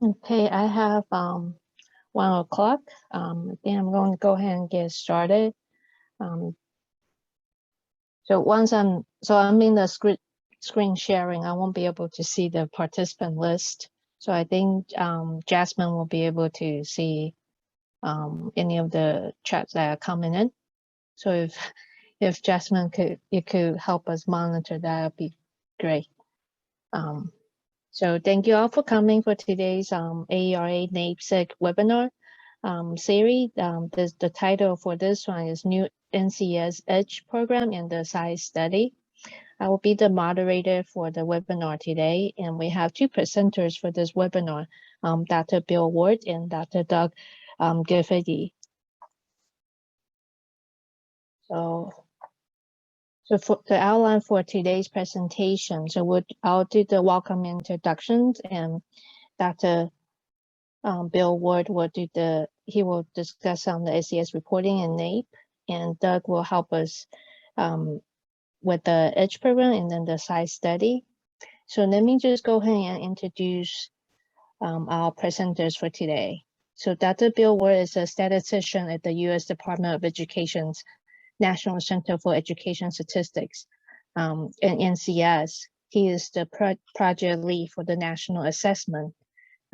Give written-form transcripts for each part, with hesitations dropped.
Okay, I have 1 o'clock. I think I'm going to go ahead and get started. So I'm in the screen sharing, I won't be able to see the participant list. So I think Jasmine will be able to see any of the chats that are coming in. So if Jasmine could help us monitor, that would be great. So thank you all for coming for today's AERA NAPSG webinar series. The title for this one is New NCES Edge Program and the Size Study. I will be the moderator for the webinar today, and we have 2 presenters for this webinar, Dr. Bill Ward and Dr. Doug Giffady. So for the outline for today's presentation, I'll do the welcome introductions, and Dr. Bill Ward will discuss on the SES reporting in NAEP, and Doug will help us with the EDGE program and then the size study. So let me just go ahead and introduce our presenters for today. So Dr. Bill Ward is a statistician at the U.S. Department of Education's National Center for Education Statistics, and NCES. He is the project lead for the National Assessment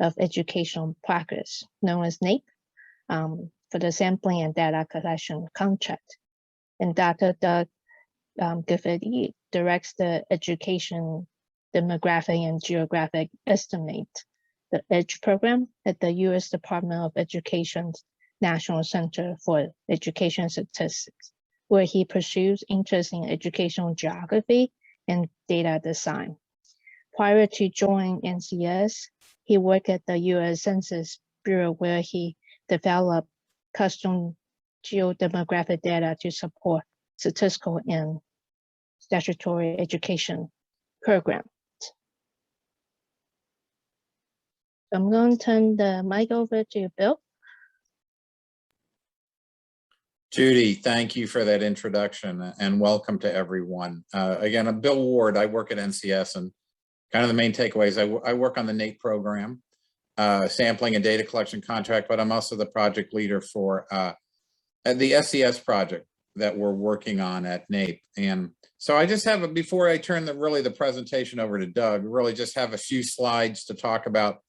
of Educational Progress, known as NAEP, for the sampling and data collection contract. And Dr. Doug Giffady directs the Education Demographic and Geographic Estimate, the EDGE program at the U.S. Department of Education's National Center for Education Statistics, where he pursues interest in educational geography and data design. Prior to joining NCES, he worked at the U.S. Census Bureau, where he developed custom geodemographic data to support statistical and statutory education programs. I'm going to turn the mic over to Bill. Judy, thank you for that introduction, and welcome to everyone. Again, I'm Bill Ward. I work at NCES, and kind of the main takeaways, I work on the NAEP program, sampling and data collection contract, but I'm also the project leader for the SES project that we're working on at NAEP. And so I just have, before I turn the presentation over to Doug, really just have a few slides to talk about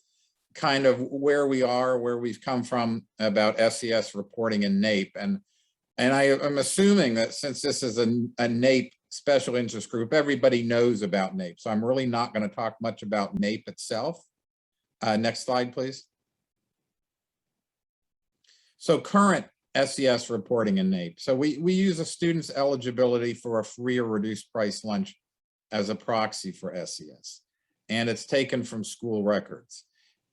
kind of where we are, where we've come from about SES reporting in NAEP. And I'm assuming that since this is a NAEP special interest group, everybody knows about NAEP. So I'm really not going to talk much about NAEP itself. Next slide, please. So current SES reporting in NAEP. So we use a student's eligibility for a free or reduced price lunch as a proxy for SES. And it's taken from school records.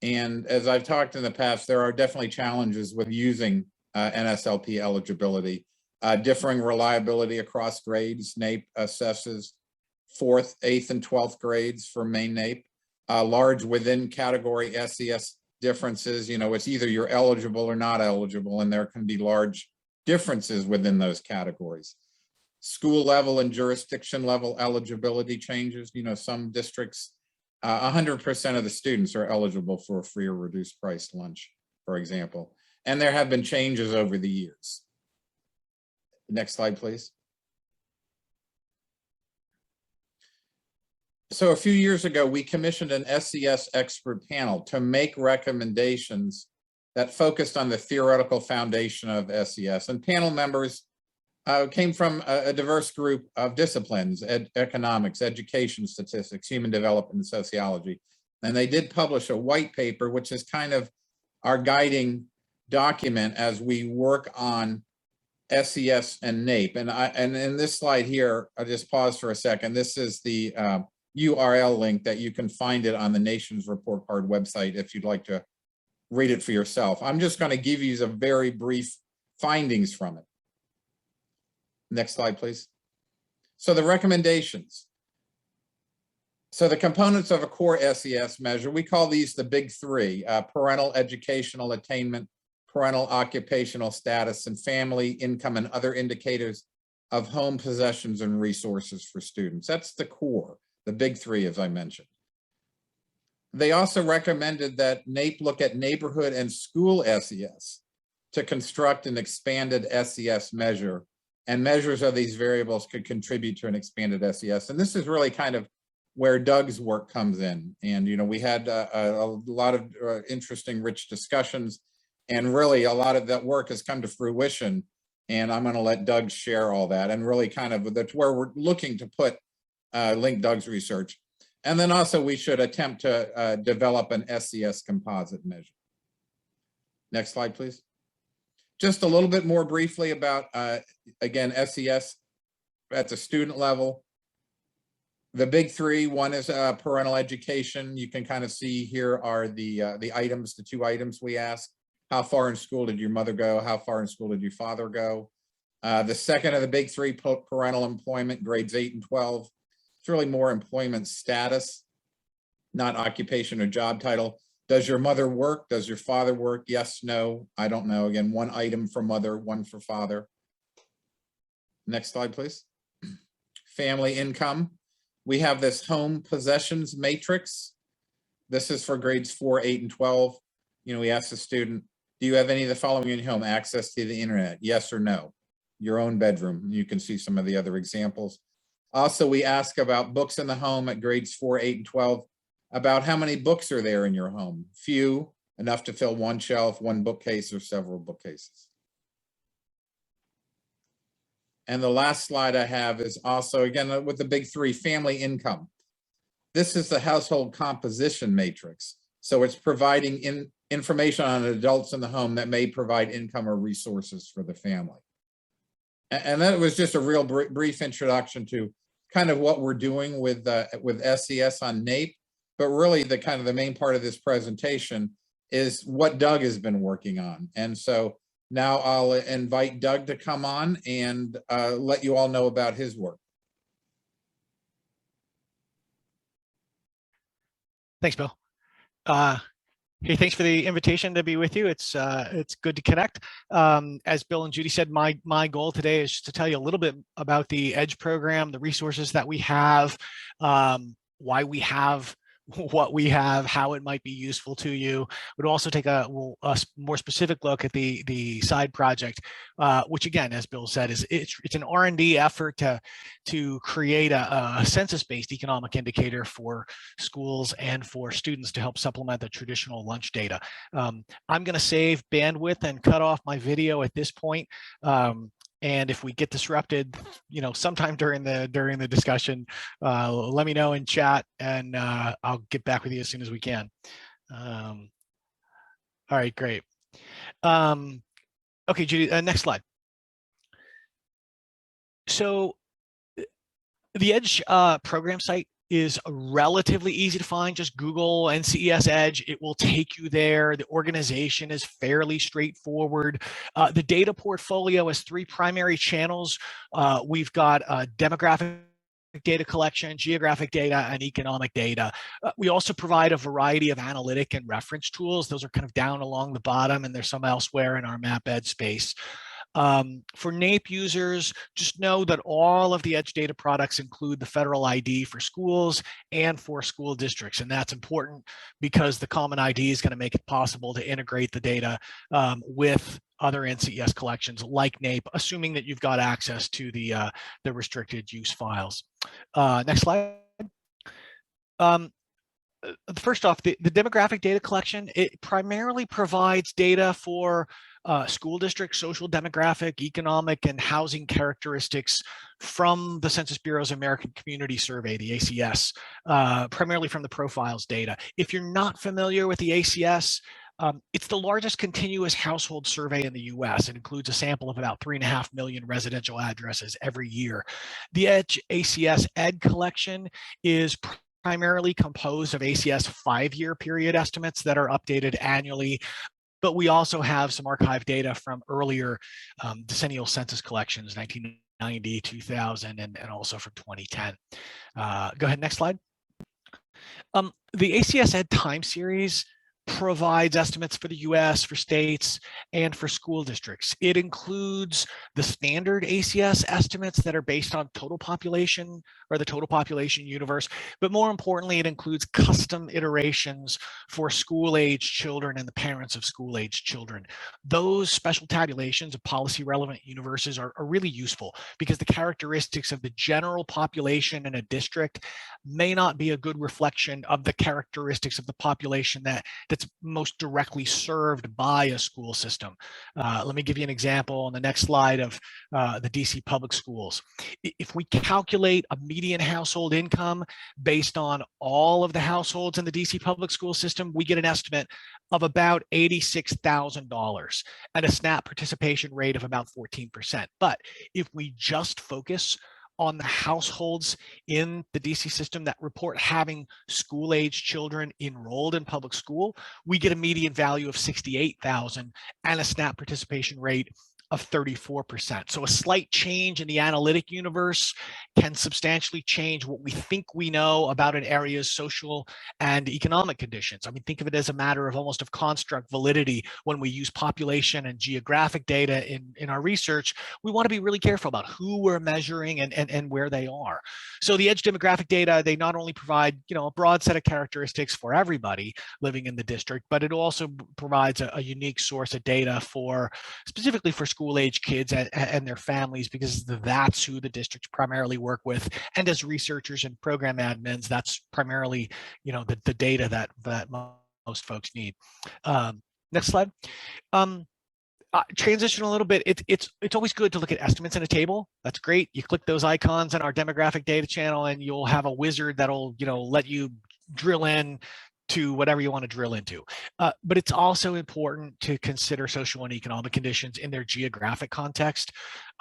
And as I've talked in the past, there are definitely challenges with using NSLP eligibility, differing reliability across grades. NAEP assesses 4th, 8th, and 12th grades for main NAEP, large within category SES differences. You know, it's either you're eligible or not eligible, and there can be large differences within those categories. School level and jurisdiction level eligibility changes. You know, some districts, 100% of the students are eligible for a free or reduced price lunch, for example. And there have been changes over the years. Next slide, please. So a few years ago, we commissioned an SES expert panel to make recommendations that focused on the theoretical foundation of SES. And panel members came from a diverse group of disciplines: economics, education, statistics, human development, and sociology. And they did publish a white paper, which is kind of our guiding document as we work on SES and NAEP. And in this slide here, I'll just pause for a second. This is the URL link that you can find it on the Nation's Report Card website if you'd like to read it for yourself. I'm just going to give you some very brief findings from it. Next slide, please. So the recommendations. So the components of a core SES measure, we call these the big 3: parental educational attainment, parental occupational status, and family income, and other indicators of home possessions and resources for students. That's the core, the big 3, as I mentioned. They also recommended that NAEP look at neighborhood and school SES to construct an expanded SES measure, and measures of these variables could contribute to an expanded SES. And this is really kind of where Doug's work comes in. And, you know, we had a lot of interesting, rich discussions, and really a lot of that work has come to fruition. And I'm going to let Doug share all that, and really kind of that's where we're looking to put link Doug's research. And then also we should attempt to develop an SES composite measure. Next slide, please. Just a little bit more briefly about, again, SES at the student level. The big three, one is parental education. You can kind of see here are the items, the 2 items we ask. How far in school did your mother go? How far in school did your father go? The second of the big three, parental employment, grades 8 and 12. It's really more employment status, not occupation or job title. Does your mother work? Does your father work? Yes, no, I don't know. Again, 1 item for mother, 1 for father. Next slide, please. Family income. We have this home possessions matrix. This is for grades 4, 8, and 12. You know, we ask the student, do you have any of the following in your home? Access to the internet? Yes or no? Your own bedroom. You can see some of the other examples. Also, we ask about books in the home at grades 4, 8, and 12, about how many books are there in your home. Few, enough to fill 1 shelf, 1 bookcase, or several bookcases. And the last slide I have is also, again, with the big three, family income. This is the household composition matrix. So it's providing information on adults in the home that may provide income or resources for the family. And that was just a real brief introduction to kind of what we're doing with SES on NAEP. But really the kind of the main part of this presentation is what Doug has been working on. And so now I'll invite Doug to come on and let you all know about his work. Thanks, Bill. Hey, thanks for the invitation to be with you. It's good to connect. As Bill and Judy said, my goal today is just to tell you a little bit about the EDGE program, the resources that we have, why we have what we have, how it might be useful to you. We'd also take a more specific look at the side project, which again, as Bill said, is it's an R&D effort to create a census-based economic indicator for schools and for students to help supplement the traditional lunch data. I'm going to save bandwidth and cut off my video at this point. And if we get disrupted, you know, sometime during the discussion, let me know in chat, and I'll get back with you as soon as we can. All right, great. Okay, Judy, next slide. So the EDGE program site is relatively easy to find. Just Google NCES EDGE. It will take you there. The organization is fairly straightforward. The data portfolio has 3 primary channels. We've got demographic data collection, geographic data, and economic data. We also provide a variety of analytic and reference tools. Those are kind of down along the bottom, and there's some elsewhere in our MapEd space. For NAEP users, just know that all of the EDGE data products include the federal ID for schools and for school districts. And that's important because the common ID is going to make it possible to integrate the data with other NCES collections like NAEP, assuming that you've got access to the restricted use files. Next slide. First off, the demographic data collection, it primarily provides data for school district, social demographic, economic, and housing characteristics from the Census Bureau's American Community Survey, the ACS, primarily from the profiles data. If you're not familiar with the ACS, it's the largest continuous household survey in the US. It includes a sample of about 3.5 million residential addresses every year. The EDGE ACS ED collection is primarily composed of ACS 5-year period estimates that are updated annually, but we also have some archive data from earlier decennial census collections, 1990, 2000, and also from 2010. Go ahead, next slide. The ACS ED time series provides estimates for the US, for states, and for school districts. It includes the standard ACS estimates that are based on total population or the total population universe, but more importantly, it includes custom iterations for school-age children and the parents of school-age children. Those special tabulations of policy-relevant universes are really useful because the characteristics of the general population in a district may not be a good reflection of the characteristics of the population that's most directly served by a school system. Let me give you an example on the next slide of the DC public schools. If we calculate a median household income based on all of the households in the DC public school system, we get an estimate of about $86,000 and a SNAP participation rate of about 14%. But if we just focus on the households in the DC system that report having school-age children enrolled in public school, we get a median value of 68,000 and a SNAP participation rate of 34%. So a slight change in the analytic universe can substantially change what we think we know about an area's social and economic conditions. I mean, think of it as a matter of almost of construct validity. When we use population and geographic data in our research, we want to be really careful about who we're measuring and where they are. So the EDGE demographic data, they not only provide, a broad set of characteristics for everybody living in the district, but it also provides a unique source of data specifically for school-age kids and their families, because that's who the districts primarily work with. And as researchers and program admins, that's primarily, the data that most folks need. Next slide. Transition a little bit. It's always good to look at estimates in a table. That's great. You click those icons in our demographic data channel, and you'll have a wizard that'll let you drill in to whatever you want to drill into. But it's also important to consider social and economic conditions in their geographic context.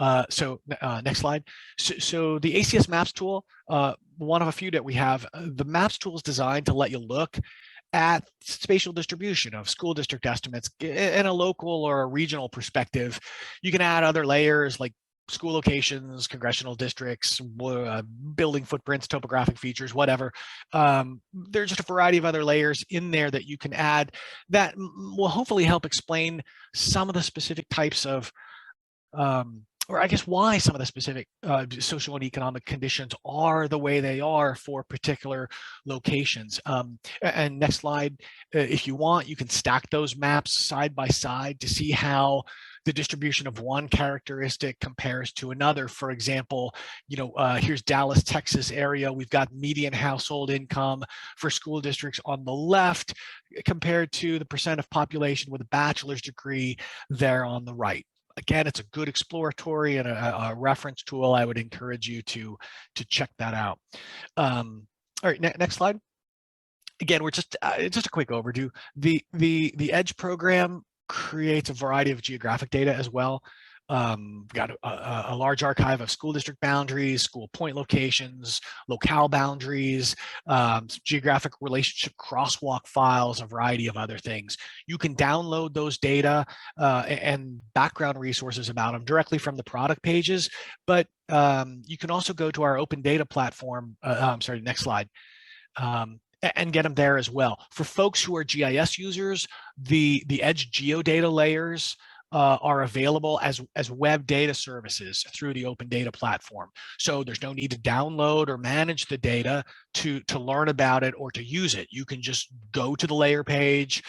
Next slide. So the ACS Maps tool, one of a few that we have, the Maps tool is designed to let you look at spatial distribution of school district estimates in a local or a regional perspective. You can add other layers like school locations, congressional districts, building footprints, topographic features, whatever. There's just a variety of other layers in there that you can add that will hopefully help explain some of the specific types of, or I guess why some of the specific social and economic conditions are the way they are for particular locations. And next slide, if you want, you can stack those maps side by side to see how the distribution of one characteristic compares to another. For example, here's Dallas, Texas area. We've got median household income for school districts on the left compared to the percent of population with a bachelor's degree there on the right. Again, it's a good exploratory and a reference tool. I would encourage you to check that out. All right, next slide. Again, we're just a quick overview. The EDGE program creates a variety of geographic data as well. We've got a large archive of school district boundaries, school point locations, locale boundaries, geographic relationship crosswalk files, a variety of other things. You can download those data and background resources about them directly from the product pages, but you can also go to our open data platform. Sorry, next slide. And get them there as well. For folks who are GIS users, the EDGE Geodata layers are available as web data services through the open data platform. So there's no need to download or manage the data to learn about it or to use it. You can just go to the layer page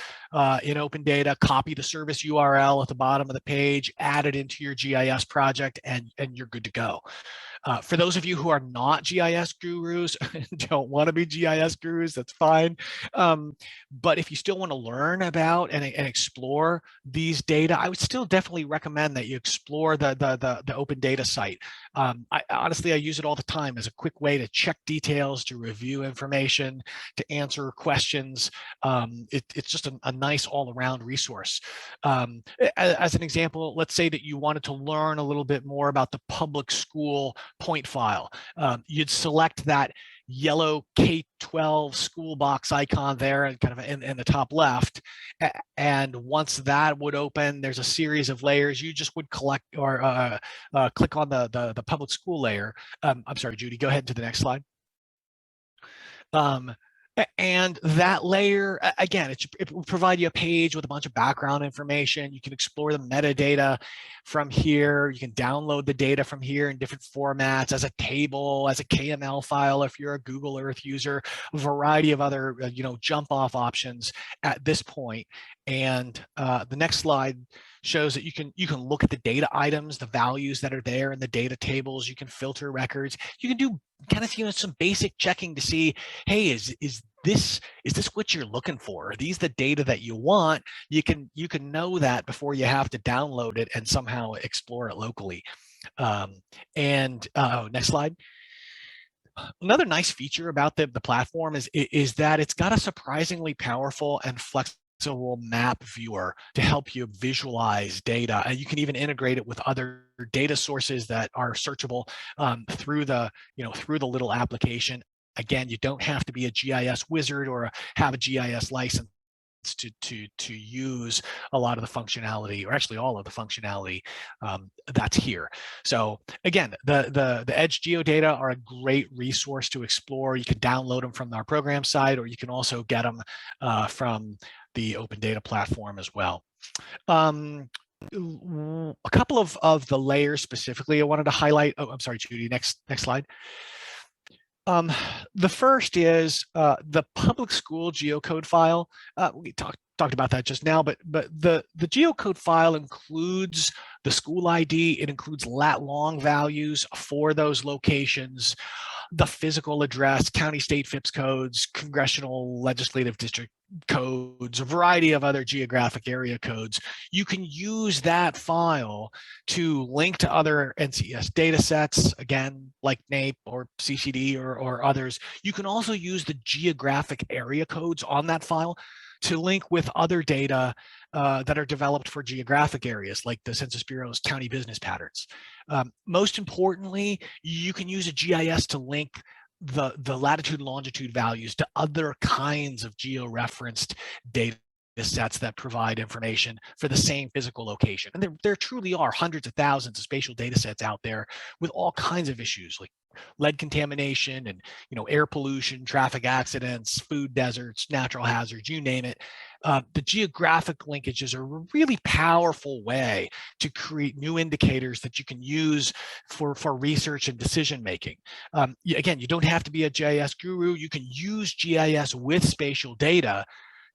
in open data, copy the service URL at the bottom of the page, add it into your GIS project, and you're good to go. For those of you who are not GIS gurus and don't want to be GIS gurus, that's fine. But if you still want to learn about and explore these data, I would still definitely recommend that you explore the open data site. Honestly, I use it all the time as a quick way to check details, to review information, to answer questions. It's just a nice all-around resource. As an example, let's say that you wanted to learn a little bit more about the public school point file. You'd select that yellow K-12 school box icon there and kind of in the top left. And once that would open, there's a series of layers. You just would collect or click on the public school layer. I'm sorry, Judy, go ahead to the next slide. And that layer, again, it will provide you a page with a bunch of background information. You can explore the metadata from here. You can download the data from here in different formats as a table, as a KML file if you're a Google Earth user, a variety of other jump off options at this point. And the next slide shows that you can look at the data items, the values that are there in the data tables. You can filter records. You can do kind of some basic checking to see, hey, is this what you're looking for? Are these the data that you want? You can know that before you have to download it and somehow explore it locally. Next slide. Another nice feature about the platform is that it's got a surprisingly powerful and flexible map viewer to help you visualize data, and you can even integrate it with other data sources that are searchable through the little application. Again, you don't have to be a GIS wizard or have a GIS license to use a lot of the functionality, or actually all of the functionality that's here. So again, the Edge Geodata are a great resource to explore. You can download them from our program site, or you can also get them from the Open Data platform as well. A couple of the layers specifically I wanted to highlight. Oh, I'm sorry, Judy, next slide. The first is the public school geocode file. We talked about that just now, but the geocode file includes the school ID. It includes lat long values for those locations, the physical address, county, state FIPS codes, congressional legislative district codes, a variety of other geographic area codes. You can use that file to link to other NCES data sets, again, like NAEP or CCD or others. You can also use the geographic area codes on that file to link with other data that are developed for geographic areas, like the Census Bureau's county business patterns. Most importantly, you can use a GIS to link the latitude and longitude values to other kinds of geo-referenced data sets that provide information for the same physical location. And there truly are hundreds of thousands of spatial data sets out there with all kinds of issues like lead contamination and air pollution, traffic accidents, food deserts, natural hazards, you name it. The geographic linkages are a really powerful way to create new indicators that you can use for research and decision making. Again, you don't have to be a GIS guru. You can use GIS with spatial data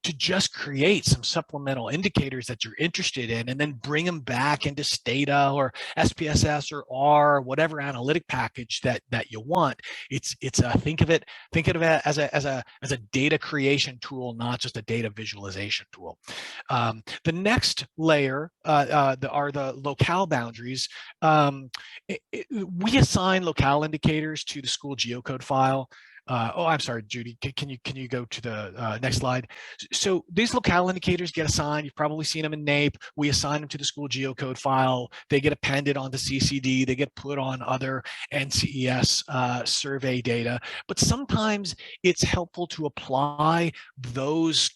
to just create some supplemental indicators that you're interested in, and then bring them back into Stata or SPSS or R, whatever analytic package that you want. It's think of it as a data creation tool, not just a data visualization tool. The next layer are the locale boundaries. We assign locale indicators to the school geocode file. Oh, I'm sorry, Judy, can you go to the next slide? So these locale indicators get assigned. You've probably seen them in NAEP. We assign them to the school geocode file. They get appended onto CCD. They get put on other NCES survey data. But sometimes it's helpful to apply those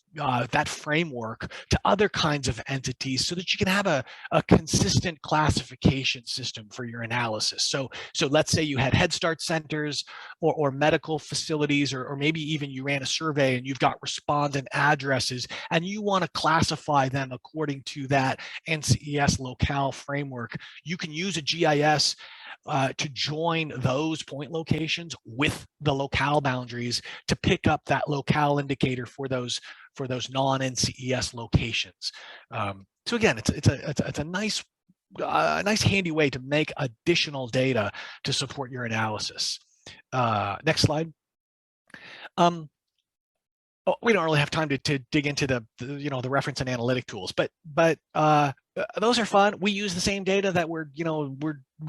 that framework to other kinds of entities so that you can have a consistent classification system for your analysis. So let's say you had Head Start centers or medical facilities, or maybe even you ran a survey and you've got respondent addresses and you want to classify them according to that NCES locale framework. You can use a GIS to join those point locations with the locale boundaries to pick up that locale indicator for those non-NCES locations. So again, it's a nice handy way to make additional data to support your analysis. Next slide. We don't really have time to dig into the reference and analytic tools, but those are fun. We use the same data that we're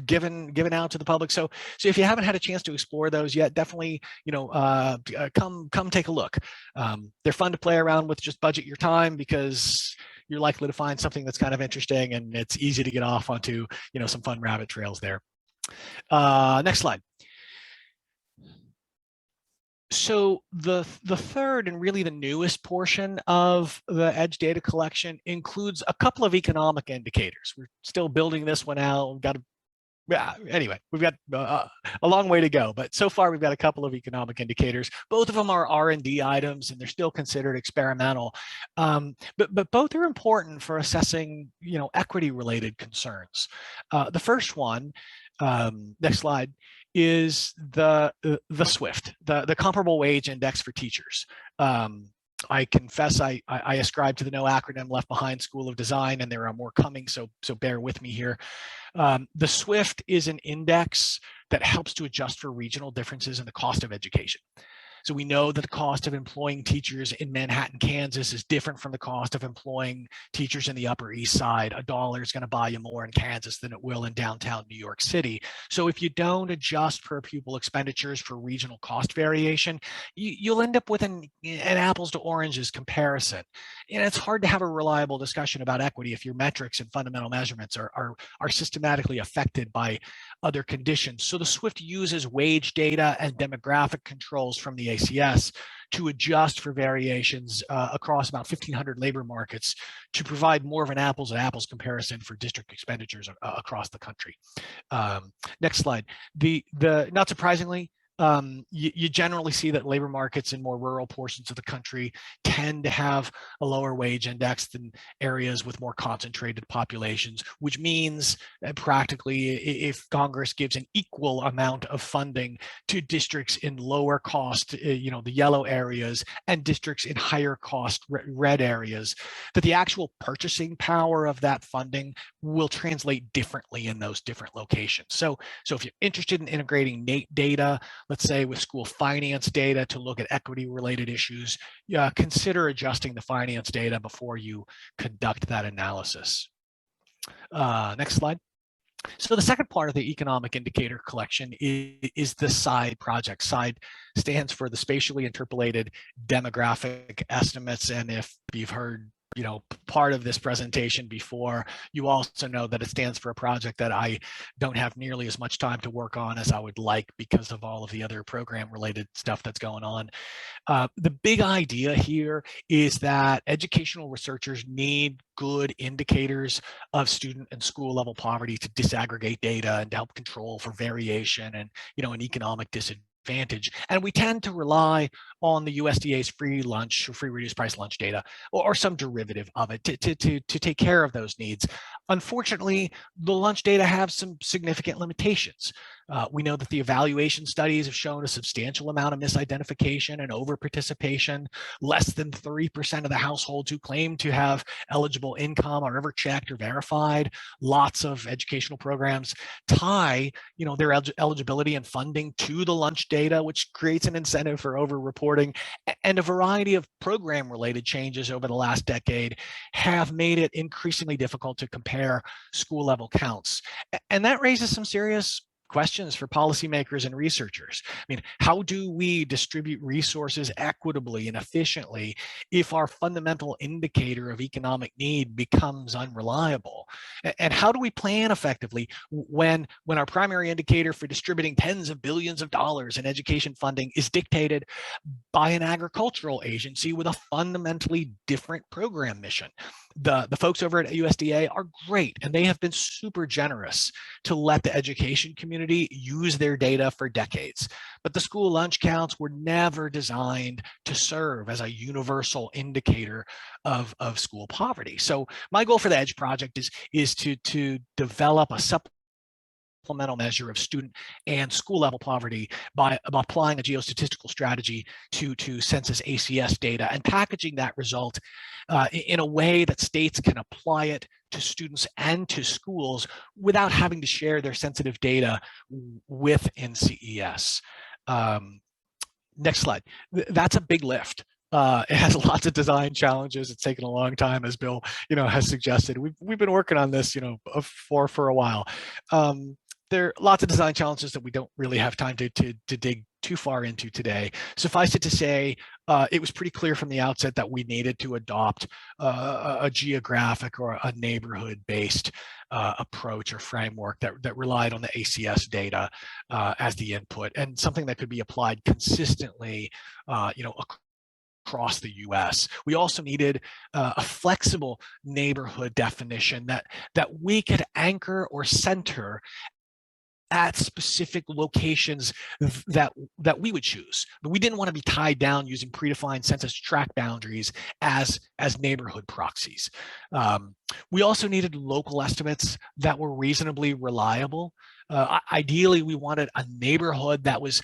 given out to the public. So if you haven't had a chance to explore those yet, definitely come take a look. They're fun to play around with. Just budget your time, because you're likely to find something that's kind of interesting, and it's easy to get off onto some fun rabbit trails there. Next slide. So the third and really the newest portion of the Edge data collection includes a couple of economic indicators. We're still building this one out. We've got Yeah, anyway, we've got a long way to go, but so far we've got a couple of economic indicators. Both of them are R&D items, and they're still considered experimental. But both are important for assessing, equity-related concerns. The first one, next slide, is the SWIFT, the Comparable Wage Index for Teachers. I confess I ascribe to the no acronym left behind School of Design, and there are more coming, so bear with me here. The SWIFT is an index that helps to adjust for regional differences in the cost of education. So we know that the cost of employing teachers in Manhattan, Kansas is different from the cost of employing teachers in the Upper East Side. $1 is going to buy you more in Kansas than it will in downtown New York City. So if you don't adjust per pupil expenditures for regional cost variation, you'll end up with an apples to oranges comparison. And it's hard to have a reliable discussion about equity if your metrics and fundamental measurements are systematically affected by other conditions. So the SWIFT uses wage data and demographic controls from the NCES to adjust for variations across about 1,500 labor markets to provide more of an apples to apples comparison for district expenditures across the country. Next slide. Not surprisingly, you generally see that labor markets in more rural portions of the country tend to have a lower wage index than areas with more concentrated populations, which means that practically if Congress gives an equal amount of funding to districts in lower cost, the yellow areas, and districts in higher cost red areas, that the actual purchasing power of that funding will translate differently in those different locations. So if you're interested in integrating data, let's say with school finance data to look at equity related issues, consider adjusting the finance data before you conduct that analysis. Next slide. So the second part of the economic indicator collection is the SIDE project. SIDE stands for the Spatially Interpolated Demographic Estimates. And if you've heard part of this presentation before, you also know that it stands for a project that I don't have nearly as much time to work on as I would like because of all of the other program related stuff that's going on. The big idea here is that educational researchers need good indicators of student and school level poverty to disaggregate data and to help control for variation and an economic disadvantage. And we tend to rely on the USDA's free lunch or free reduced price lunch data or some derivative of it to take care of those needs. Unfortunately, the lunch data have some significant limitations. We know that the evaluation studies have shown a substantial amount of misidentification and over-participation. Less than 3% of the households who claim to have eligible income are ever checked or verified. Lots of educational programs tie, their eligibility and funding to the lunch data, which creates an incentive for over-reporting. And a variety of program-related changes over the last decade have made it increasingly difficult to compare school-level counts. And that raises some serious questions for policymakers and researchers. I mean, how do we distribute resources equitably and efficiently if our fundamental indicator of economic need becomes unreliable? And how do we plan effectively when our primary indicator for distributing tens of billions of dollars in education funding is dictated by an agricultural agency with a fundamentally different program mission? The folks over at USDA are great, and they have been super generous to let the education community use their data for decades. But the school lunch counts were never designed to serve as a universal indicator of school poverty. So my goal for the EDGE project is to develop a supplemental measure of student and school level poverty by applying a geostatistical strategy to census ACS data and packaging that result in a way that states can apply it to students and to schools without having to share their sensitive data with NCES. Next slide. That's a big lift. It has lots of design challenges. It's taken a long time, as Bill, has suggested. We've been working on this, for a while. There are lots of design challenges that we don't really have time to dig too far into today. Suffice it to say, it was pretty clear from the outset that we needed to adopt a geographic or a neighborhood-based approach or framework that relied on the ACS data as the input, and something that could be applied consistently, across the US. We also needed a flexible neighborhood definition that we could anchor or center at specific locations that we would choose. But we didn't want to be tied down using predefined census tract boundaries as neighborhood proxies. We also needed local estimates that were reasonably reliable. Ideally, we wanted a neighborhood that was,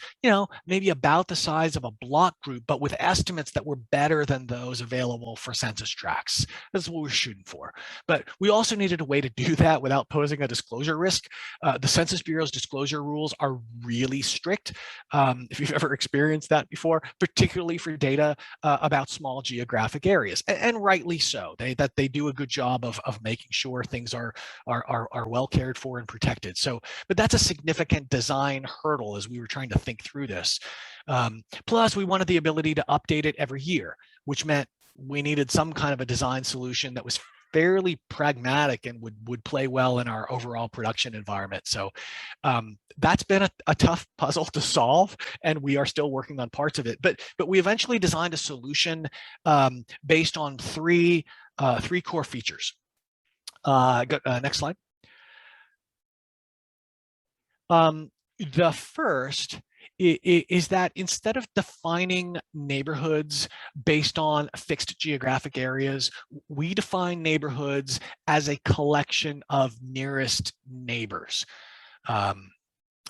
maybe about the size of a block group, but with estimates that were better than those available for census tracts. That's what we're shooting for. But we also needed a way to do that without posing a disclosure risk. The Census Bureau's disclosure rules are really strict. If you've ever experienced that before, particularly for data about small geographic areas, and rightly so. They do a good job of making sure things are well cared for and protected. But that's a significant design hurdle as we were trying to think through this. Plus, we wanted the ability to update it every year, which meant we needed some kind of a design solution that was fairly pragmatic and would play well in our overall production environment. So that's been a tough puzzle to solve, and we are still working on parts of it. But we eventually designed a solution based on three core features. Next slide. The first is that instead of defining neighborhoods based on fixed geographic areas, we define neighborhoods as a collection of nearest neighbors.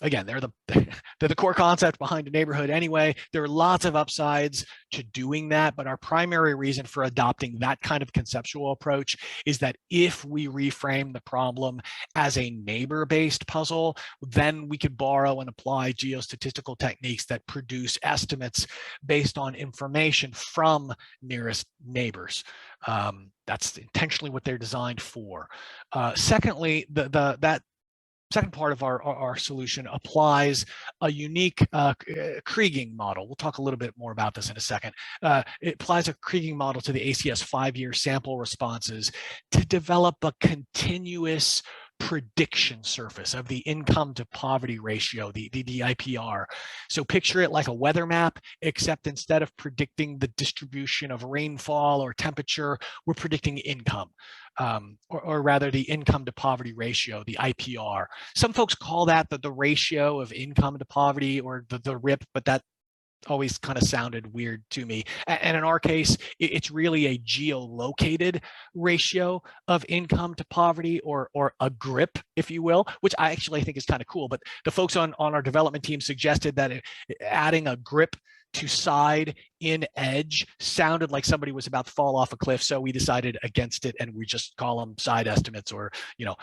Again, they're the core concept behind a neighborhood anyway. There are lots of upsides to doing that, but our primary reason for adopting that kind of conceptual approach is that if we reframe the problem as a neighbor-based puzzle, then we could borrow and apply geostatistical techniques that produce estimates based on information from nearest neighbors. That's intentionally what they're designed for. Secondly, that second part of our solution applies a unique Kriging model. We'll talk a little bit more about this in a second. It applies a Kriging model to the ACS 5-year sample responses to develop a continuous prediction surface of the income to poverty ratio, the IPR. So picture it like a weather map, except instead of predicting the distribution of rainfall or temperature, we're predicting income. Or rather the income to poverty ratio, the IPR. Some folks call that the ratio of income to poverty, or the RIP, but that always kind of sounded weird to me. And in our case, it's really a geolocated ratio of income to poverty, or a GRIP, if you will, which I actually think is kind of cool. But the folks on our development team suggested that adding a GRIP to side in edge sounded like somebody was about to fall off a cliff, so we decided against it, and we just call them side estimates, or the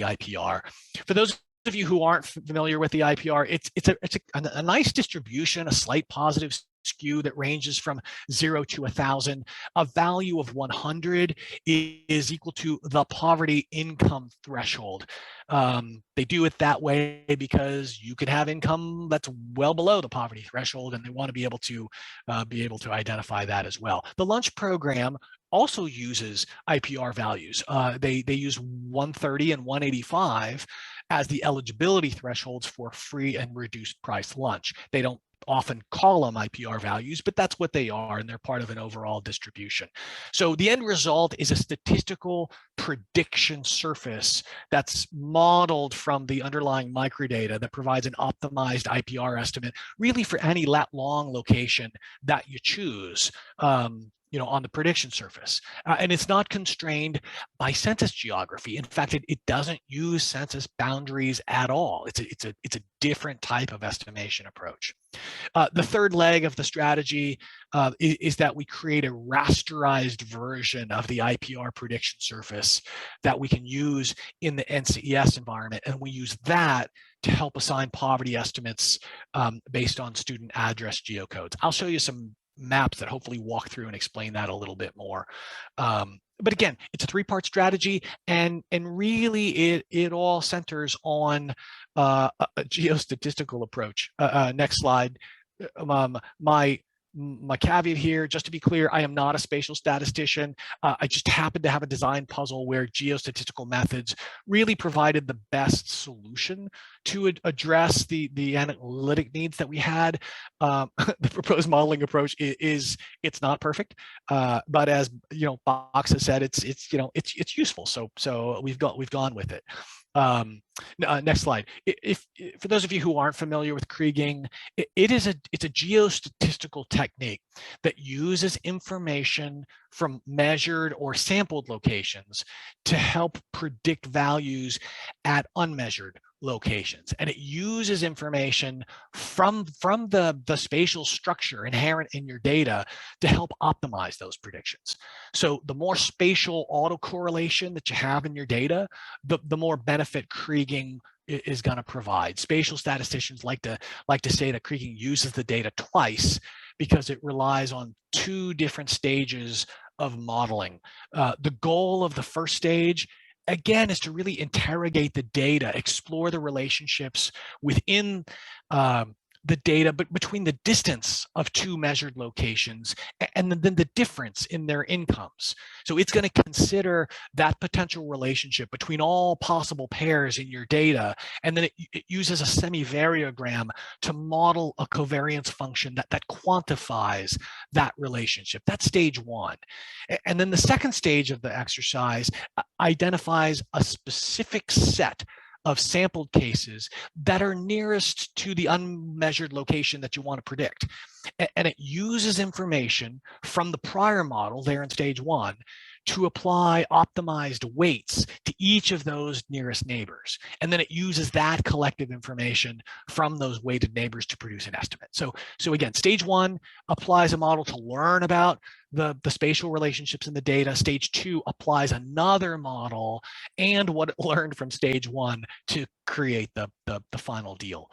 IPR. For those of you who aren't familiar with the IPR, it's a nice distribution, a slight positive skew that ranges from 0 to 1,000. A value of 100 is equal to the poverty income threshold. They do it that way because you could have income that's well below the poverty threshold, and they want to be able to identify that as well. The lunch program also uses IPR values. They use 130 and 185 as the eligibility thresholds for free and reduced price lunch. They don't often call them IPR values, but that's what they are, and they're part of an overall distribution. So the end result is a statistical prediction surface that's modeled from the underlying microdata that provides an optimized IPR estimate, really for any lat-long location that you choose. On the prediction surface. And it's not constrained by census geography. In fact, it doesn't use census boundaries at all. It's a different type of estimation approach. The third leg of the strategy is that we create a rasterized version of the IPR prediction surface that we can use in the NCES environment, and we use that to help assign poverty estimates based on student address geocodes. I'll show you some maps that hopefully walk through and explain that a little bit more. But again, it's a three-part strategy, and really it all centers on a geostatistical approach. Next slide. My caveat here, just to be clear, I am not a spatial statistician. I just happen to have a design puzzle where geostatistical methods really provided the best solution to address the analytic needs that we had. The proposed modeling approach it's not perfect, but as Box has said, it's useful. So we've gone with it. Next slide. If for those of you who aren't familiar with Kriging, it's a geostatistical technique that uses information from measured or sampled locations to help predict values at unmeasured locations, and it uses information from the spatial structure inherent in your data to help optimize those predictions. So the more spatial autocorrelation that you have in your data, the more benefit Kriging is going to provide. Spatial statisticians like to say that Kriging uses the data twice because it relies on two different stages of modeling. The goal of the first stage, again, is to really interrogate the data, explore the relationships within the data, but between the distance of two measured locations and then the difference in their incomes. So it's going to consider that potential relationship between all possible pairs in your data, and then it uses a semi-variogram to model a covariance function that quantifies that relationship. That's stage one. And then the second stage of the exercise identifies a specific set of sampled cases that are nearest to the unmeasured location that you want to predict. And it uses information from the prior model there in stage one to apply optimized weights to each of those nearest neighbors. And then it uses that collective information from those weighted neighbors to produce an estimate. So again, stage one applies a model to learn about the spatial relationships in the data. Stage two applies another model and what it learned from stage one to create the final deal.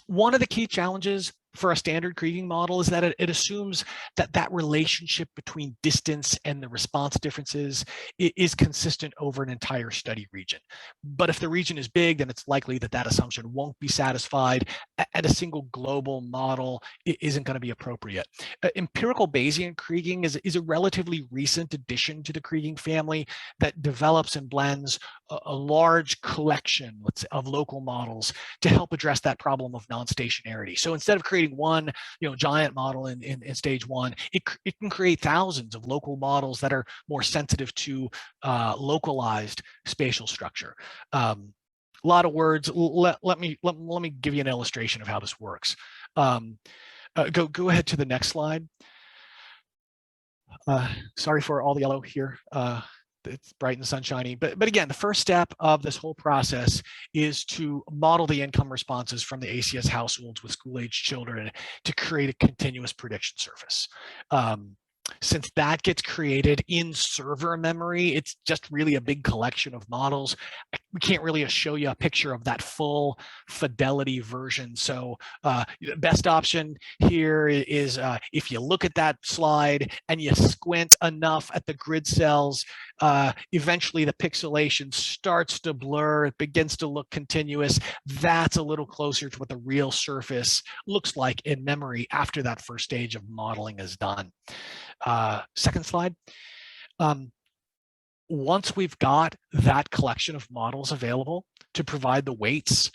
One of the key challenges for a standard Kriging model is that it assumes that relationship between distance and the response differences is consistent over an entire study region. But if the region is big, then it's likely that assumption won't be satisfied, and a single global model isn't going to be appropriate. Empirical Bayesian Kriging is a relatively recent addition to the Kriging family that develops and blends a large collection, let's say, of local models to help address that problem of non-stationarity. So instead of creating one giant model in stage one, it can create thousands of local models that are more sensitive to localized spatial structure. A lot of words. Let me give you an illustration of how this works. Go ahead to the next slide. Sorry for all the yellow here. It's bright and sunshiny, but again, the first step of this whole process is to model the income responses from the ACS households with school-aged children to create a continuous prediction surface. Since that gets created in server memory, it's just really a big collection of models. We can't really show you a picture of that full fidelity version. So the best option here is if you look at that slide and you squint enough at the grid cells, eventually the pixelation starts to blur, it begins to look continuous. That's a little closer to what the real surface looks like in memory after that first stage of modeling is done. Second slide. Once we've got that collection of models available to provide the weights,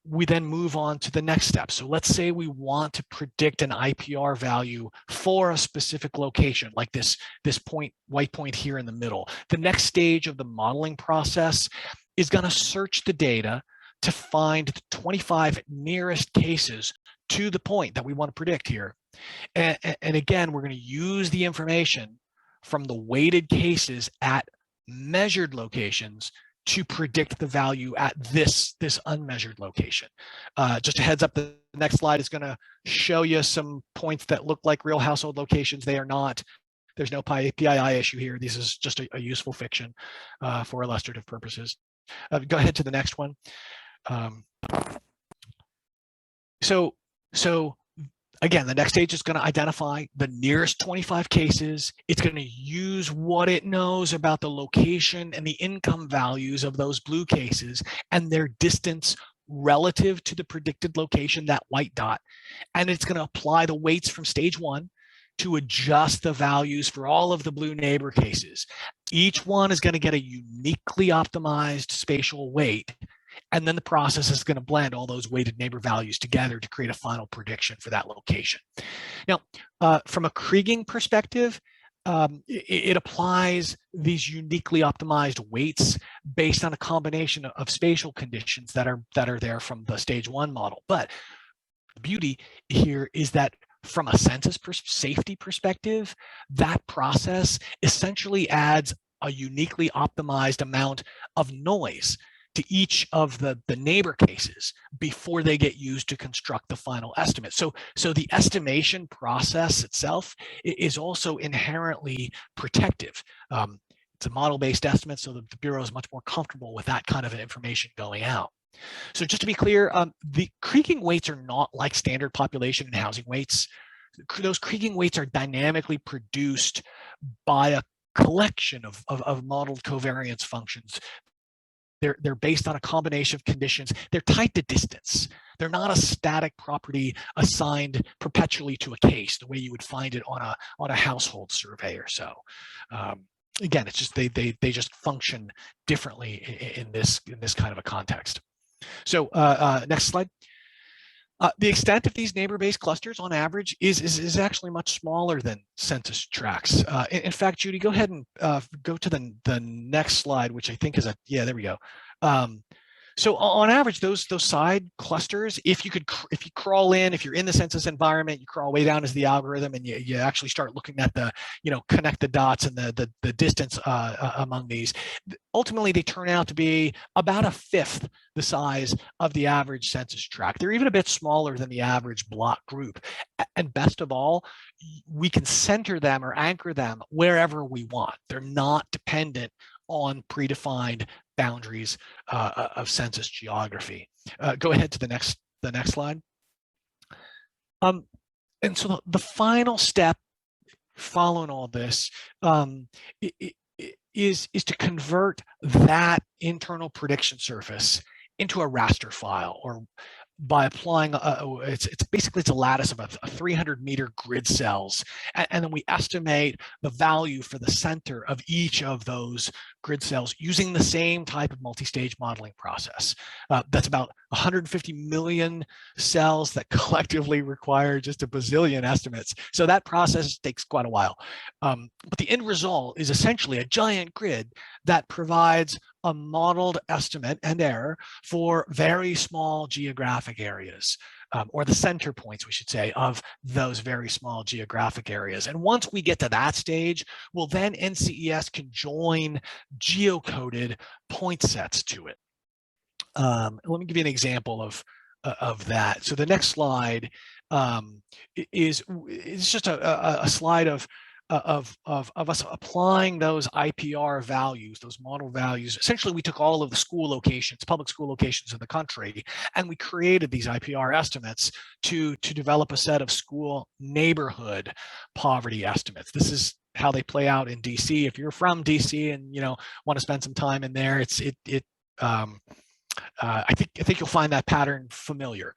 we then move on to the next step. So let's say we want to predict an IPR value for a specific location, like this white point here in the middle. The next stage of the modeling process is going to search the data to find the 25 nearest cases to the point that we want to predict here. And again, we're going to use the information from the weighted cases at measured locations to predict the value at this unmeasured location. Just a heads up, the next slide is going to show you some points that look like real household locations. They are not. There's no PII issue here. This is just a useful fiction for illustrative purposes. Go ahead to the next one. So again, the next stage is going to identify the nearest 25 cases. It's going to use what it knows about the location and the income values of those blue cases and their distance relative to the predicted location, that white dot. And it's going to apply the weights from stage one to adjust the values for all of the blue neighbor cases. Each one is going to get a uniquely optimized spatial weight. And then the process is going to blend all those weighted neighbor values together to create a final prediction for that location. Now, from a Kriging perspective, it applies these uniquely optimized weights based on a combination of spatial conditions that are there from the stage 1 model. But the beauty here is that from a census safety perspective, that process essentially adds a uniquely optimized amount of noise to each of the neighbor cases before they get used to construct the final estimate. So the estimation process itself is also inherently protective. It's a model-based estimate, so the Bureau is much more comfortable with that kind of information going out. So just to be clear, the Kriging weights are not like standard population and housing weights. Those Kriging weights are dynamically produced by a collection of modeled covariance functions. They're based on a combination of conditions. They're tied to distance. They're not a static property assigned perpetually to a case the way you would find it on a household survey or so. Again, it's just they just function differently in this kind of a context. So next slide. The extent of these neighbor-based clusters on average is actually much smaller than census tracts. In fact, Judy, go ahead and go to the next slide, which I think is yeah, there we go. So on average, those side clusters, if you crawl in, if you're in the census environment, you crawl way down as the algorithm, and you actually start looking at the, connect the dots and the distance among these. Ultimately, they turn out to be about a fifth the size of the average census tract. They're even a bit smaller than the average block group. And best of all, we can center them or anchor them wherever we want. They're not dependent on predefined boundaries of census geography. Go ahead to the next slide. And so the final step following all this is to convert that internal prediction surface into a raster file, or by applying it's basically a lattice of a 300-meter grid cells, and then we estimate the value for the center of each of those grid cells using the same type of multi-stage modeling process. That's about 150 million cells that collectively require just a bazillion estimates. So that process takes quite a while. But the end result is essentially a giant grid that provides a modeled estimate and error for very small geographic areas, or the center points, we should say, of those very small geographic areas. And once we get to that stage, well, then NCES can join geocoded point sets to it. Let me give you an example of that. So the next slide is just a slide of us applying those IPR values, those model values. Essentially, we took all of the school locations, public school locations in the country, and we created these IPR estimates to develop a set of school neighborhood poverty estimates. This is how they play out in DC. If you're from DC and want to spend some time in there, I think you'll find that pattern familiar.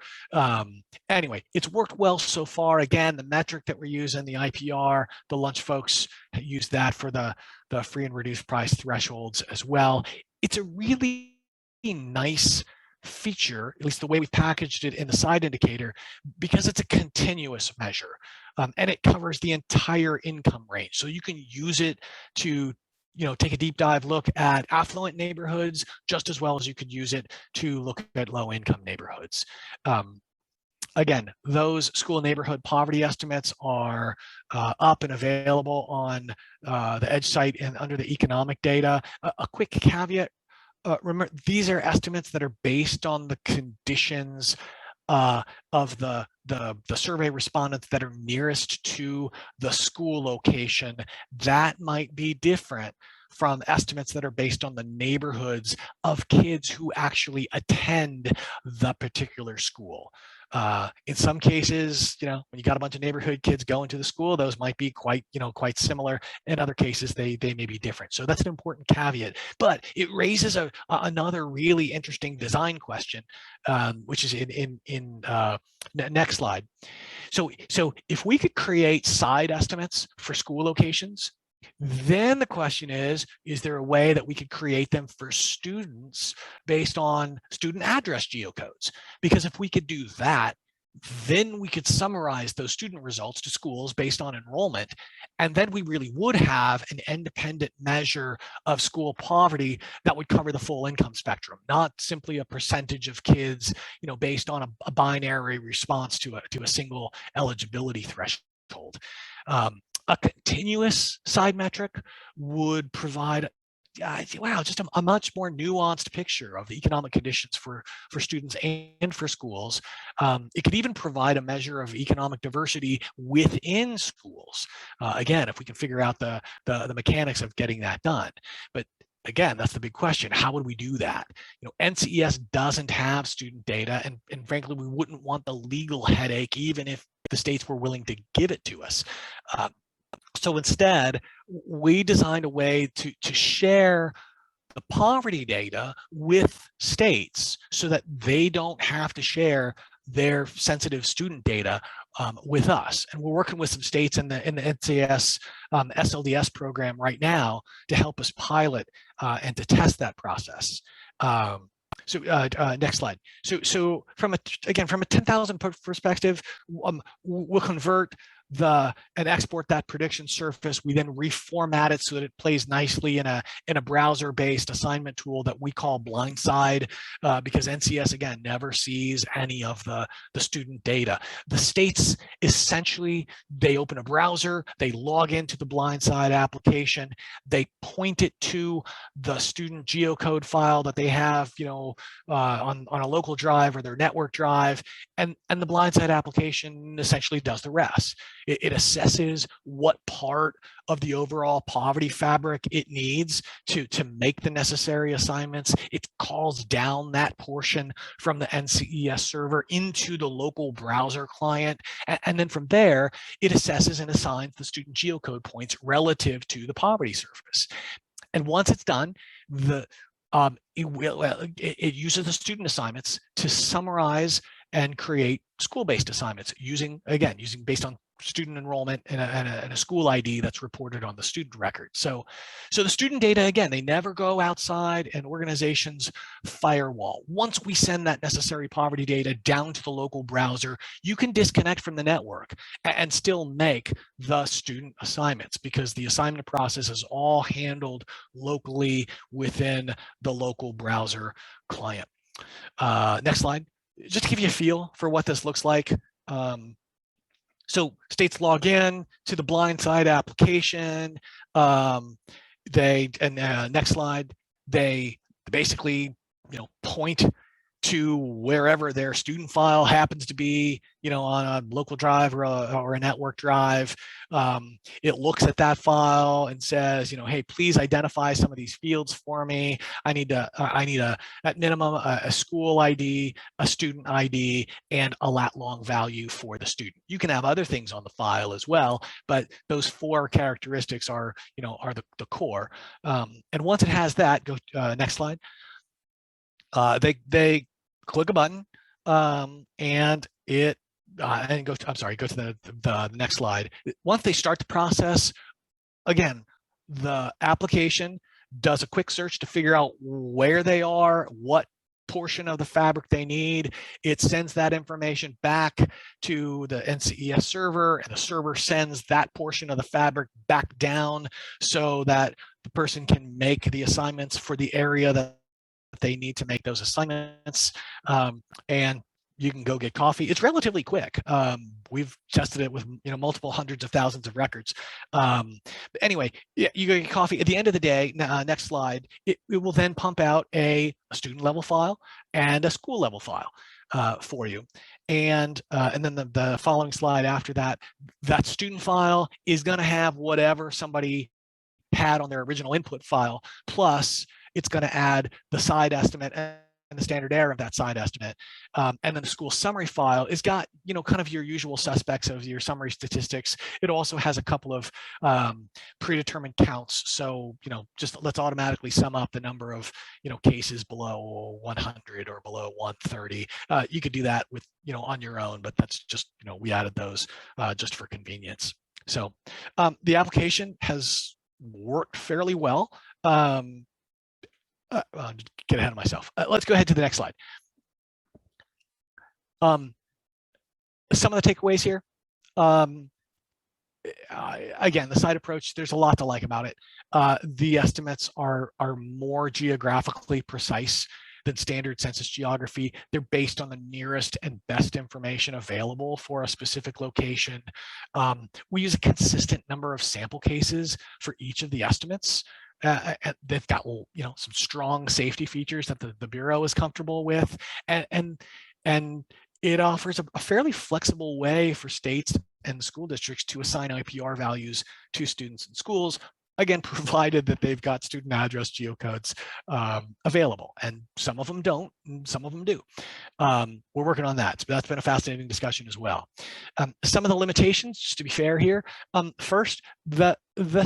Anyway, it's worked well so far. Again, the metric that we're using, the IPR, the lunch folks use that for the free and reduced price thresholds as well. It's a really nice feature, at least the way we've packaged it in the side indicator, because it's a continuous measure, and it covers the entire income range. So you can use it to take a deep dive look at affluent neighborhoods just as well as you could use it to look at low income neighborhoods. Again, those school neighborhood poverty estimates are up and available on the EDGE site and under the economic data. A quick caveat, remember, these are estimates that are based on the conditions of the survey respondents that are nearest to the school location. That might be different from estimates that are based on the neighborhoods of kids who actually attend the particular school. In some cases, when you got a bunch of neighborhood kids going to the school, those might be quite similar. In other cases, they may be different. So that's an important caveat. But it raises another really interesting design question, which is in next slide. So if we could create side estimates for school locations, then the question is there a way that we could create them for students based on student address geocodes? Because if we could do that, then we could summarize those student results to schools based on enrollment. And then we really would have an independent measure of school poverty that would cover the full income spectrum, not simply a percentage of kids, based on a binary response to a single eligibility threshold. A continuous side metric would provide just a much more nuanced picture of the economic conditions for students and for schools. It could even provide a measure of economic diversity within schools. Again, if we can figure out the mechanics of getting that done. But again, that's the big question. How would we do that? NCES doesn't have student data, and frankly, we wouldn't want the legal headache, even if the states were willing to give it to us. So instead, we designed a way to share the poverty data with states so that they don't have to share their sensitive student data with us. And we're working with some states in the NCES SLDS program right now to help us pilot and to test that process. Next slide. So from a 10,000 perspective, we'll convert and export that prediction surface. We then reformat it so that it plays nicely in a browser-based assignment tool that we call BlindSIDE, because NCES again never sees any of the student data. The states essentially, they open a browser, they log into the BlindSIDE application, they point it to the student geocode file that they have, on a local drive or their network drive, and the BlindSIDE application essentially does the rest. It assesses what part of the overall poverty fabric it needs to make the necessary assignments. It calls down that portion from the NCES server into the local browser client. And then from there, it assesses and assigns the student geocode points relative to the poverty surface. And once it's done, it uses the student assignments to summarize and create school-based assignments using based on student enrollment and a school ID that's reported on the student record. So the student data, again, they never go outside an organization's firewall. Once we send that necessary poverty data down to the local browser, you can disconnect from the network and still make the student assignments, because the assignment process is all handled locally within the local browser client. Next slide. Just to give you a feel for what this looks like. So states log in to the BlindSIDE application. Next slide, they basically point to wherever their student file happens to be, on a local drive or a network drive. It looks at that file and says, hey, please identify some of these fields for me. I need at minimum a school ID, a student ID, and a lat long value for the student. You can have other things on the file as well, but those 4 characteristics are the core. And once it has that, go next slide. They click a button and it go to the next slide. Once they start the process, again, the application does a quick search to figure out where they are, what portion of the fabric they need. It sends that information back to the NCES server, and the server sends that portion of the fabric back down so that the person can make the assignments for the area that they need to make those assignments, and you can go get coffee. It's relatively quick. We've tested it with multiple hundreds of thousands of records. But anyway, you go get coffee. At the end of the day, next slide, it will then pump out a student level file and a school level file for you. And then the following slide after that, that student file is going to have whatever somebody had on their original input file, plus it's going to add the side estimate and the standard error of that side estimate. And then the school summary file has got, kind of your usual suspects of your summary statistics. It also has a couple of predetermined counts. So, just let's automatically sum up the number of, cases below 100 or below 130. You could do that with, on your own, but that's just, we added those just for convenience. So the application has worked fairly well. I'll get ahead of myself. Let's go ahead to the next slide. Some of the takeaways here. Again, the side approach, there's a lot to like about it. The estimates are more geographically precise than standard census geography. They're based on the nearest and best information available for a specific location. We use a consistent number of sample cases for each of the estimates. They've got, you know, some strong safety features that the Bureau is comfortable with, and it offers a fairly flexible way for states and school districts to assign IPR values to students and schools, again, provided that they've got student address geocodes available. And some of them don't, and some of them do. We're working on that. So that's been a fascinating discussion as well. Some of the limitations, just to be fair here. First, the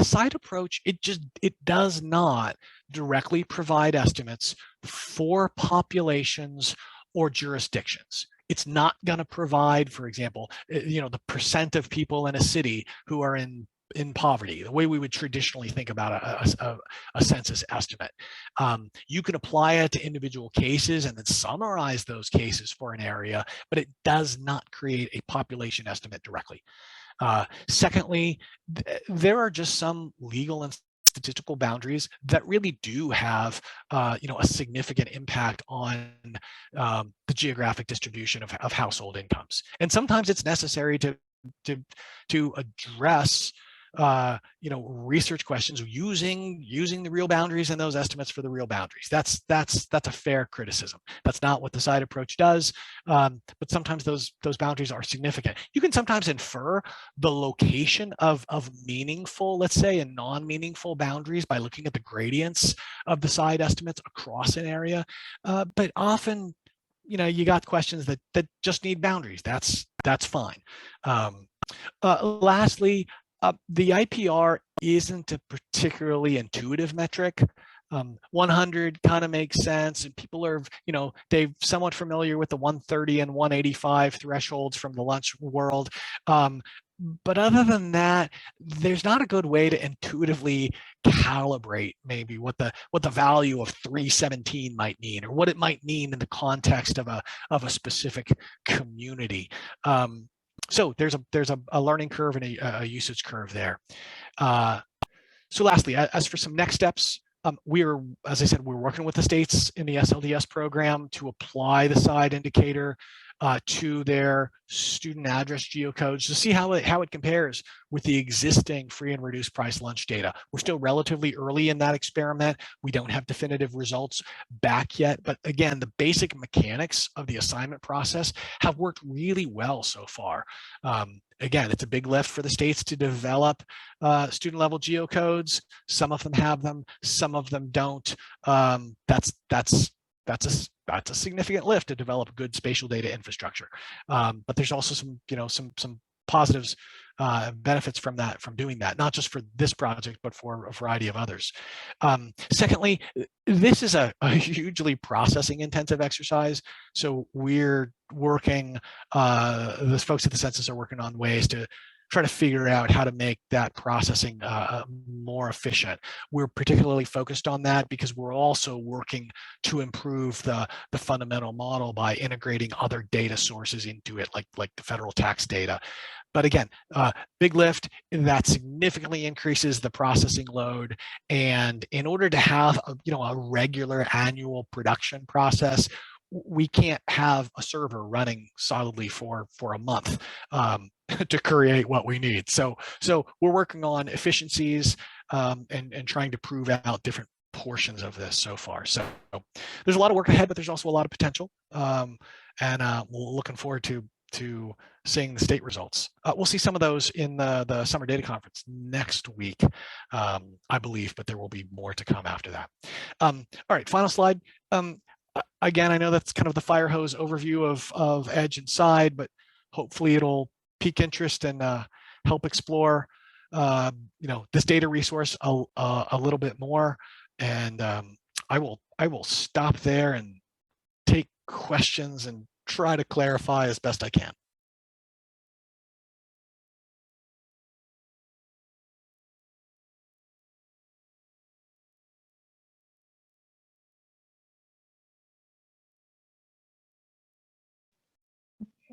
side approach, it does not directly provide estimates for populations or jurisdictions. It's not going to provide, for example, you know, the percent of people in a city who are in poverty, the way we would traditionally think about a census estimate. You can apply it to individual cases and then summarize those cases for an area, but it does not create a population estimate directly. Secondly, there are just some legal and statistical boundaries that really do have you know, a significant impact on the geographic distribution of household incomes. And sometimes it's necessary to address you know, research questions using the real boundaries and those estimates for the real boundaries. That's a fair criticism. That's not what the side approach does, but sometimes those boundaries are significant. You can sometimes infer the location of meaningful, let's say, and non-meaningful boundaries by looking at the gradients of the side estimates across an area, but often, you know, you got questions that just need boundaries. That's fine. Lastly, the IPR isn't a particularly intuitive metric. 100 kind of makes sense, and people are, you know, they're somewhat familiar with the 130 and 185 thresholds from the lunch world. But other than that, there's not a good way to intuitively calibrate maybe what the value of 317 might mean, or what it might mean in the context of a specific community. So there's a learning curve and a usage curve there. So lastly, as for some next steps, as I said, we're working with the states in the SLDS program to apply the side indicator to their student address geocodes to see how it compares with the existing free and reduced price lunch data. We're still relatively early in that experiment. We don't have definitive results back yet, but again, the basic mechanics of the assignment process have worked really well so far. Again, it's a big lift for the states to develop student level geocodes. Some of them have them, some of them don't. That's a significant lift to develop good spatial data infrastructure. But there's also some, you know, some positives, benefits from doing that, not just for this project, but for a variety of others. Secondly, this is a hugely processing intensive exercise. So we're working, the folks at the census are working on ways to try to figure out how to make that processing more efficient. We're particularly focused on that because we're also working to improve the fundamental model by integrating other data sources into it, like the federal tax data. But again, big lift that significantly increases the processing load. And in order to have a regular annual production process, we can't have a server running solidly for a month to create what we need. So we're working on efficiencies and trying to prove out different portions of this so far. So there's a lot of work ahead, but there's also a lot of potential. And we're looking forward to seeing the state results. We'll see some of those in the summer data conference next week, I believe, but there will be more to come after that. All right, final slide. Again, I know that's kind of the fire hose overview of Edge and Side, but hopefully it'll pique interest and help explore this data resource a little bit more. And I will stop there and take questions and try to clarify as best I can.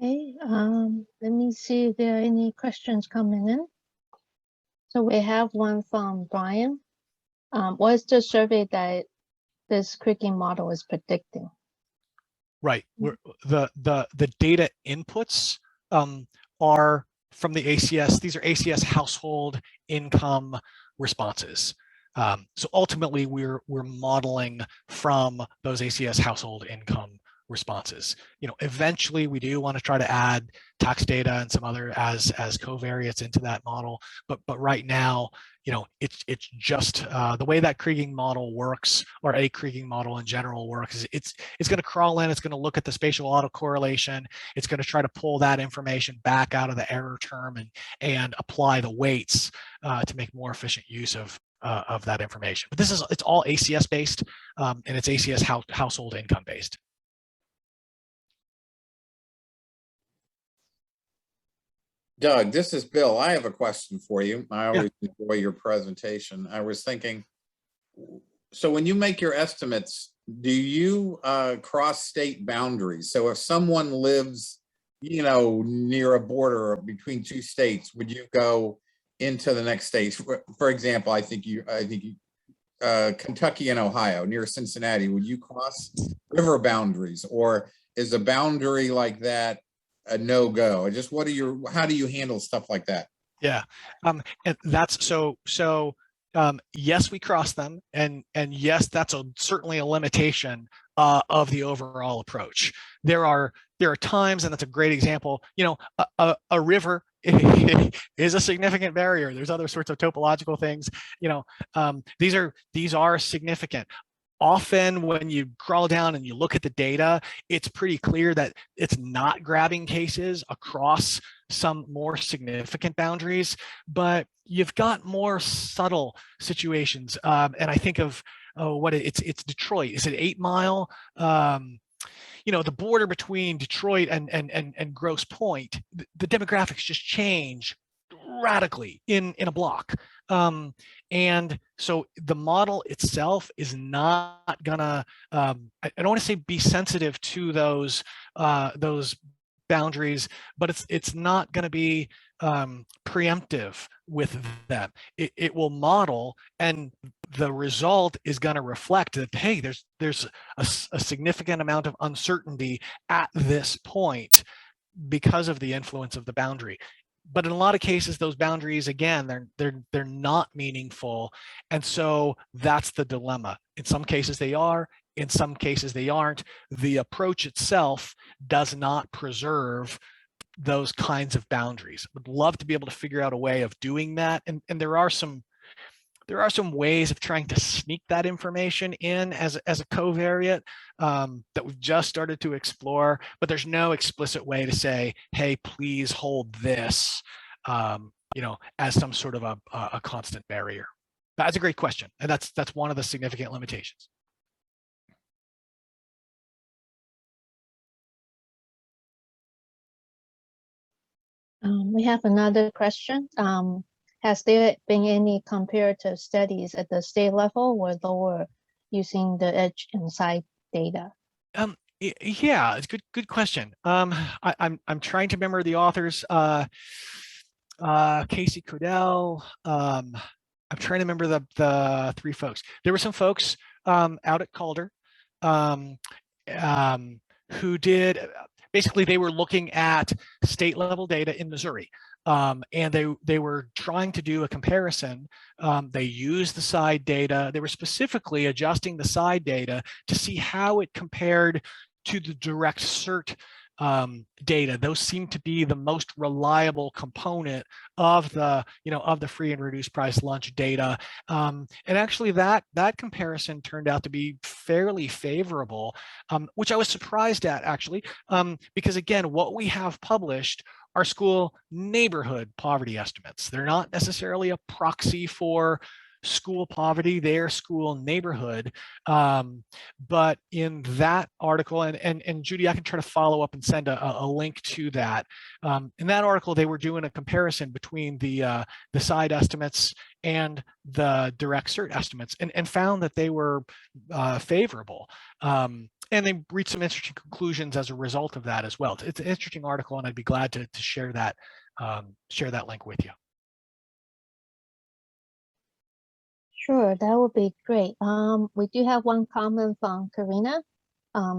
Okay, let me see if there are any questions coming in. So we have one from Brian. What is the survey that this Kriging model is predicting? Right. The data inputs are from the ACS. These are ACS household income responses. So ultimately, we're modeling from those ACS household income responses. Eventually we do want to try to add tax data and some other as covariates into that model, but right now, it's just the way that Kriging model works, or a Kriging model in general works. It's going to crawl in, it's going to look at the spatial autocorrelation, it's going to try to pull that information back out of the error term and apply the weights to make more efficient use of that information. But it's all ACS based, and it's ACS household income based. Doug, this is Bill. I have a question for you. I always enjoy your presentation. I was thinking, so when you make your estimates, do you cross state boundaries? So if someone lives, near a border between two states, would you go into the next state? For example, I think Kentucky and Ohio, near Cincinnati, would you cross river boundaries, or is a boundary like that a no-go? Just how do you handle stuff like that? Yeah, and that's so yes, we cross them, and yes, that's certainly a limitation of the overall approach. There are times, and that's a great example, a river is a significant barrier. There's other sorts of topological things, these are significant. Often when you crawl down and you look at the data, it's pretty clear that it's not grabbing cases across some more significant boundaries, but you've got more subtle situations. And I think of it's Detroit. Is it 8 Mile? The border between Detroit and Grosse Pointe, the demographics just change radically in a block. And so the model itself is not gonna, I don't want to say be sensitive to those boundaries, but it's not going to be preemptive with them. It will model, and the result is going to reflect that, hey, there's a significant amount of uncertainty at this point because of the influence of the boundary. But in a lot of cases, those boundaries, again, they're not meaningful, and so that's the dilemma. In some cases they are, in some cases they aren't. The approach itself does not preserve those kinds of boundaries. Would love to be able to figure out a way of doing that, and there are some ways of trying to sneak that information in as a covariate that we've just started to explore, but there's no explicit way to say, hey, please hold this, as some sort of a constant barrier. That's a great question, and that's one of the significant limitations. We have another question. Has there been any comparative studies at the state level or lower using the edge and side data? Yeah, it's good question. I'm trying to remember the authors. Casey Codell. I'm trying to remember the three folks. There were some folks out at Calder who did, basically they were looking at state level data in Missouri. And they were trying to do a comparison. They used the side data. They were specifically adjusting the side data to see how it compared to the direct cert data. Those seem to be the most reliable component of the free and reduced price lunch data. And actually that comparison turned out to be fairly favorable, which I was surprised at, actually, because again, what we have published are school neighborhood poverty estimates. They're not necessarily a proxy for school poverty, their school neighborhood. But in that article, and Judy, I can try to follow up and send a link to that. In that article, they were doing a comparison between the side estimates and the direct cert estimates, and found that they were favorable. they reach some interesting conclusions as a result of that as well. It's an interesting article, and I'd be glad to share that link with you. Sure, that would be great. We do have one comment from Karina.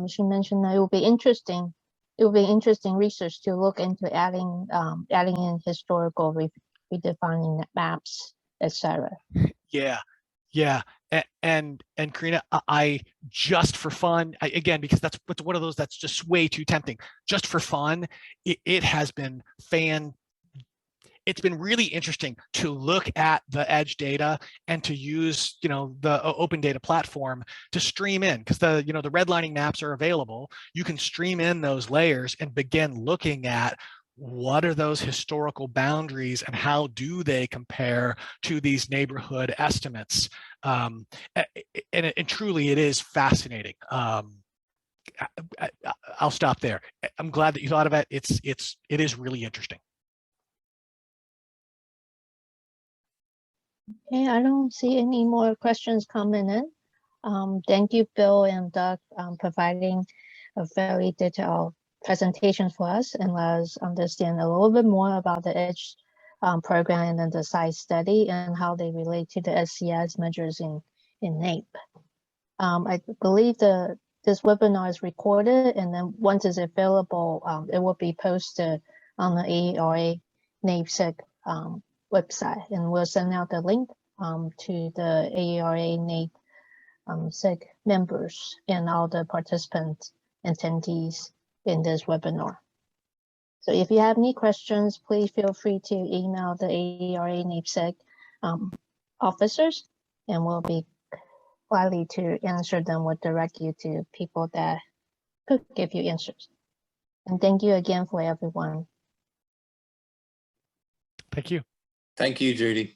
She mentioned that it would be interesting. It would be interesting research to look into adding in historical redefining maps, etc. Yeah. And Karina, I just for fun, again, because that's one of those that's just way too tempting. Just for fun, it has been it's been really interesting to look at the edge data and to use, the open data platform to stream in, because the redlining maps are available. You can stream in those layers and begin looking at what are those historical boundaries and how do they compare to these neighborhood estimates. And truly, it is fascinating. I'll stop there. I'm glad that you thought of it. It is really interesting. Okay, I don't see any more questions coming in. Thank you, Bill and Doug, providing a very detailed presentation for us and let us understand a little bit more about the EDGE program and then the site study and how they relate to the NCES measures in NAEP. I believe this webinar is recorded, and then once it's available, it will be posted on the AERA NAEPSEC website, and we'll send out the link to the AERA NAEPSEC members and all the participants and attendees in this webinar. So if you have any questions, please feel free to email the AERA NAEPSEC officers, and we'll be glad to answer them or direct you to people that could give you answers. And thank you again for everyone. Thank you. Thank you, Judy.